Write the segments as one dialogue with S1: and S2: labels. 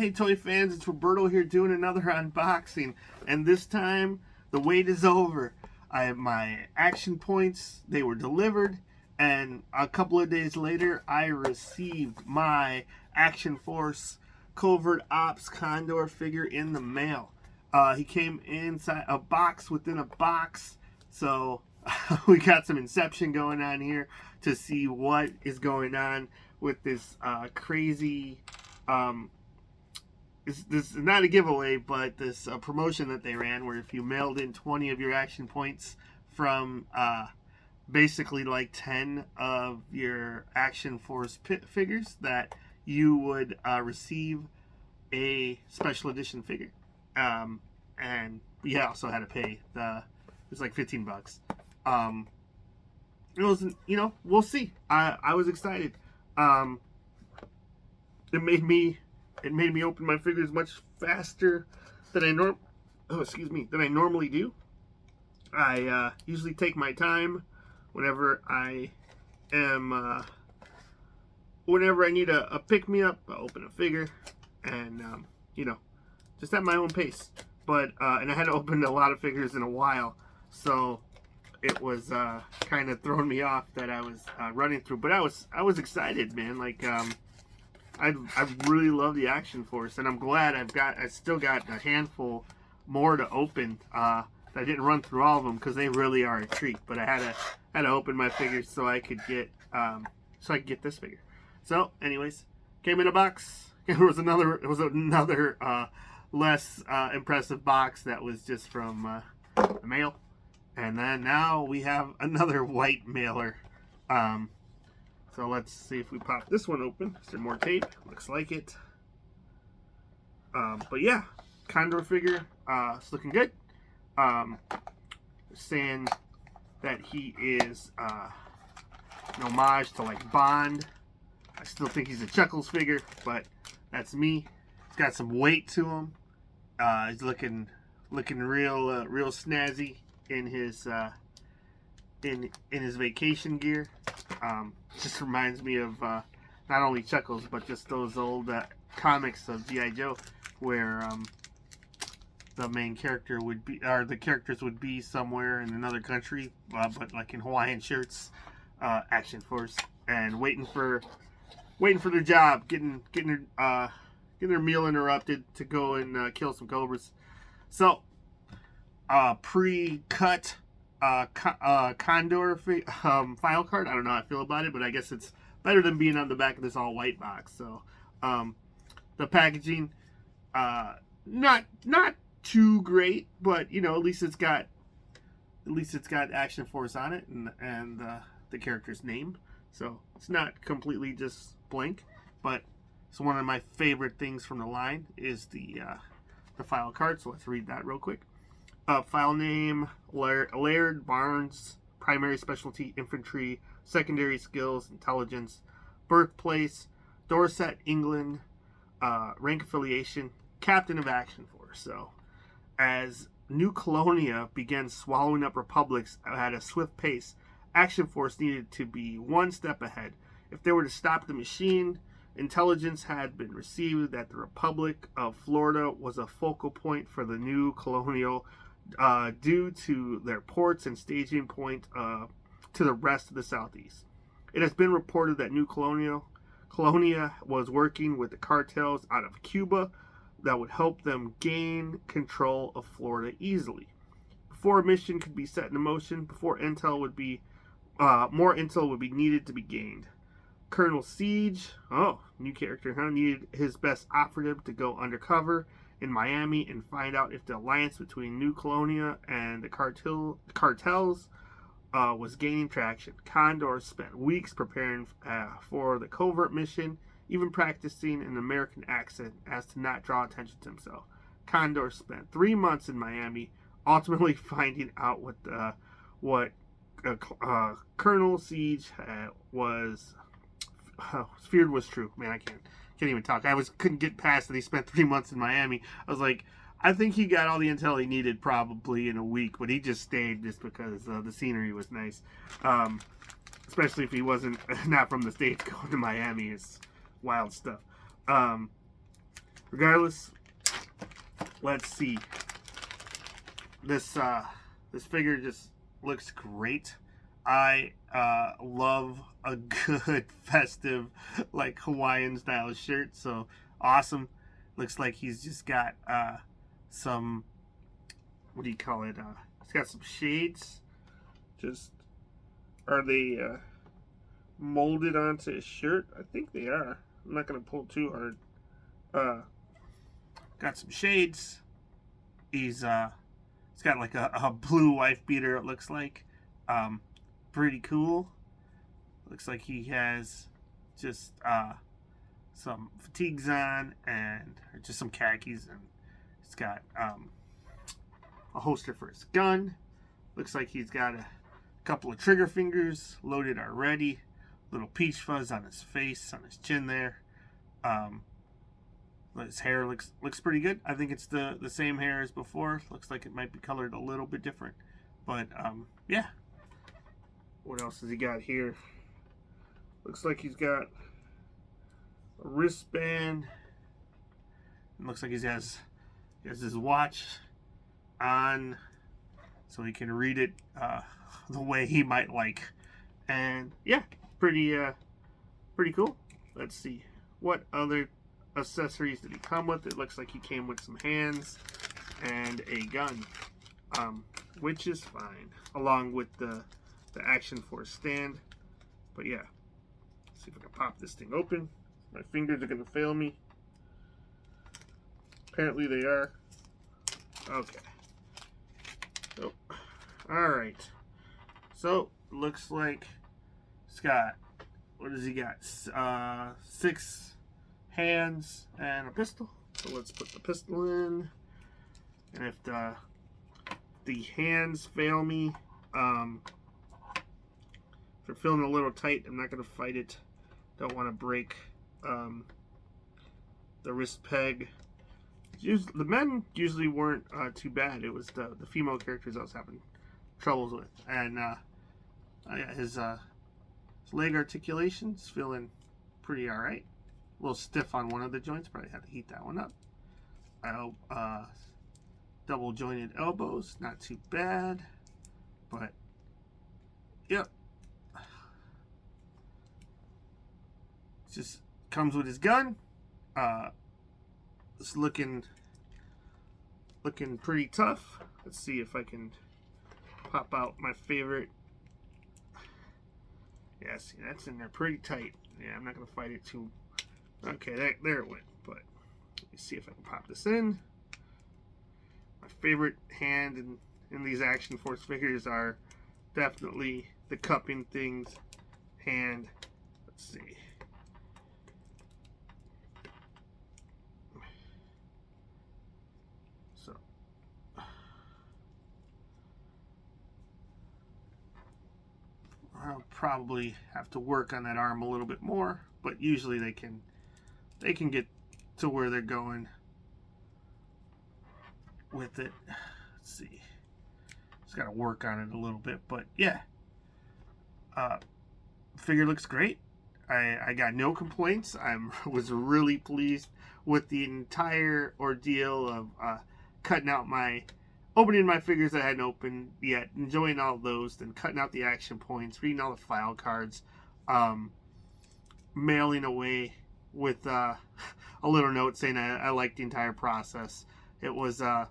S1: Hey toy fans, it's Roberto here doing another unboxing, and this time the wait is over. I have my action points, they were delivered, and a couple of days later I received my Action Force Covert Ops Condor figure in the mail. He came inside a box within a box, so we got some inception going on here to see what is going on with this crazy this is not a giveaway, but this promotion that they ran where if you mailed in 20 of your action points from basically like 10 of your Action Force figures, that you would receive a special edition figure. And we also had to pay it was like $15. It wasn't, we'll see. I was excited. It made me open my figures much faster than I normally do. I usually take my time whenever I need a pick me up. I open a figure and just at my own pace. But and I had to open a lot of figures in a while, so it was kind of throwing me off that I was running through. But I was excited, man. Like I really love the Action Force, and I'm glad I still got a handful more to open. I didn't run through all of them because they really are a treat. But I had to open my figures so I could get this figure. So, anyways, came in a box. It was another less impressive box that was just from the mail, and then now we have another white mailer. So let's see if we pop this one open. Is there more tape? Looks like it. But yeah, Condor figure. It's looking good. Saying that he is an homage to like Bond. I still think he's a Chuckles figure, but that's me. He's got some weight to him. He's looking real snazzy in his in his vacation gear. Just reminds me of not only Chuckles, but just those old comics of G.I. Joe, where the main character would be, or the characters would be somewhere in another country, but like in Hawaiian shirts, Action Force, and waiting for their job, getting their meal interrupted to go and kill some cobras. So, pre-cut Condor file card. I don't know how I feel about it, but I guess it's better than being on the back of this all white box. So the packaging, not too great, but at least it's got Action Force on it and the character's name. So it's not completely just blank, but it's one of my favorite things from the line is the file card. So let's read that real quick. File name, Laird Barnes, primary specialty, infantry, secondary skills, intelligence, birthplace, Dorset, England, rank affiliation, captain of Action Force. So, as New Colonia began swallowing up republics at a swift pace, Action Force needed to be one step ahead. If they were to stop the machine, intelligence had been received that the Republic of Florida was a focal point for the new colonial due to their ports and staging point to the rest of the Southeast. It has been reported that New Colonia was working with the cartels out of Cuba that would help them gain control of Florida easily. Before a mission could be set in motion, more intel would be needed to be gained. Colonel Siege, new character, needed his best operative to go undercover in Miami and find out if the alliance between New Colonia and the cartels was gaining traction. Condor spent weeks preparing for the covert mission, even practicing an American accent as to not draw attention to himself. Condor spent 3 months in Miami, ultimately finding out what Colonel Siege was feared was true. Man, I can't even talk. Couldn't get past that he spent 3 months in Miami. I was like, I think he got all the intel he needed probably in a week, but he just stayed just because the scenery was nice. Especially if he wasn't not from the States. Going to Miami is wild stuff. regardless, let's see. This figure just looks great. I love a good festive, like, Hawaiian style shirt. So awesome. Looks like he's just got some, what do you call it? He's got some shades. Just, are they molded onto his shirt? I think they are. I'm not gonna pull too hard. Got some shades. He's got like a blue wife beater, it looks like. Pretty cool. Looks like he has just some fatigues on, and just some khakis, and he's got a holster for his gun. Looks like he's got a couple of trigger fingers loaded already. Little peach fuzz on his face, on his chin there. His hair looks pretty good. I think it's the same hair as before. Looks like it might be colored a little bit different, but yeah. What else has he got here? Looks like he's got a wristband. It looks like he has his watch on, so he can read it the way he might like. And yeah, pretty cool. Let's see, what other accessories did he come with? It looks like he came with some hands and a gun, which is fine, along with the Action Force stand. But yeah, let's see if I can pop this thing open. My fingers are gonna fail me. Apparently they are. Okay. So, all right. So looks like it's got, what does he got? 6 hands and a pistol. So let's put the pistol in. And if the hands fail me, if they're feeling a little tight, I'm not going to fight it. Don't want to break the wrist peg. The men usually weren't too bad. It was the female characters I was having troubles with. And his leg articulation's feeling pretty alright. A little stiff on one of the joints, probably have to heat that one up. Double jointed elbows, not too bad. But, yep. Just comes with his gun. It's looking pretty tough. Let's see if I can pop out my favorite. Yeah, see, that's in there pretty tight. Yeah, I'm not gonna fight it too. Okay, there it went. But let me see if I can pop this in. My favorite hand in these Action Force figures are definitely the cupping things. Hand. Let's see. So I'll probably have to work on that arm a little bit more, but usually they can get to where they're going with it. Let's see. Just got to work on it a little bit, but yeah. Figure looks great. I got no complaints. Was really pleased with the entire ordeal of opening my figures that I hadn't opened yet, enjoying all those, then cutting out the action points, reading all the file cards, mailing away with a little note saying I liked the entire process. It was a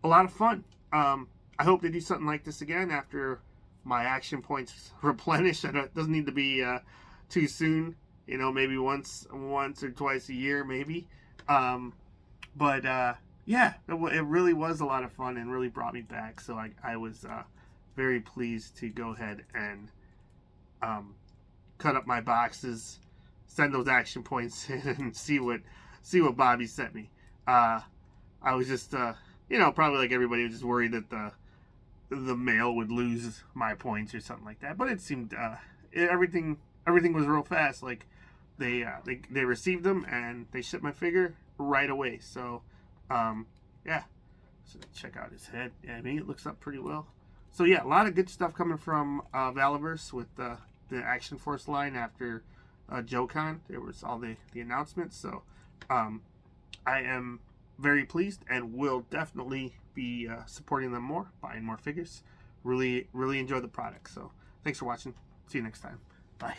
S1: lot of fun. I hope they do something like this again after my action points replenish. It doesn't need to be too soon. You know, maybe once or twice a year, maybe. But yeah, it really was a lot of fun and really brought me back. So I was very pleased to go ahead and cut up my boxes, send those action points in, and see what Bobby sent me. I was just probably like everybody, was just worried that the mail would lose my points or something like that. But it seemed everything was real fast. Like they received them and they shipped my figure right away. So yeah, so check out his head. Yeah, I mean, it looks up pretty well. So yeah, a lot of good stuff coming from Valaverse with the Action Force line after JoeCon. There was all the announcements. So I am very pleased and will definitely be supporting them more, buying more figures. Really enjoy the product. So thanks for watching. See you next time. Bye.